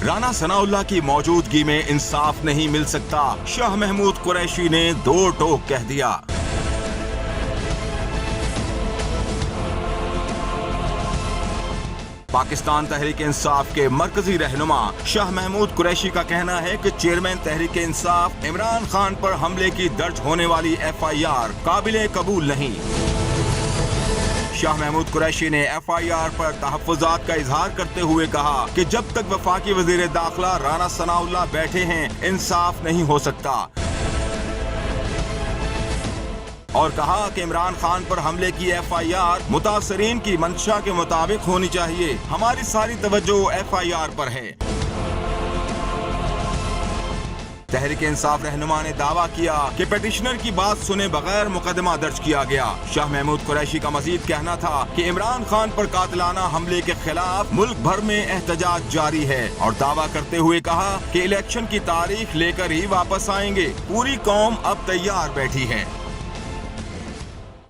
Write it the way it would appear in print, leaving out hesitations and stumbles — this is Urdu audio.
رانا ثناءاللہ کی موجودگی میں انصاف نہیں مل سکتا، شاہ محمود قریشی نے دو ٹوک کہہ دیا۔ پاکستان تحریک انصاف کے مرکزی رہنما شاہ محمود قریشی کا کہنا ہے کہ چیئرمین تحریک انصاف عمران خان پر حملے کی درج ہونے والی ایف آئی آر قابل قبول نہیں۔ شاہ محمود قریشی نے ایف آئی آر پر تحفظات کا اظہار کرتے ہوئے کہا کہ جب تک وفاقی وزیر داخلہ رانا ثناءاللہ بیٹھے ہیں انصاف نہیں ہو سکتا، اور کہا کہ عمران خان پر حملے کی ایف آئی آر متاثرین کی منشا کے مطابق ہونی چاہیے، ہماری ساری توجہ ایف آئی آر پر ہے۔ تحریک انصاف رہنما نے دعویٰ کیا کہ پیٹیشنر کی بات سنے بغیر مقدمہ درج کیا گیا۔ شاہ محمود قریشی کا مزید کہنا تھا کہ عمران خان پر قاتلانہ حملے کے خلاف ملک بھر میں احتجاج جاری ہے، اور دعویٰ کرتے ہوئے کہا کہ الیکشن کی تاریخ لے کر ہی واپس آئیں گے، پوری قوم اب تیار بیٹھی ہے۔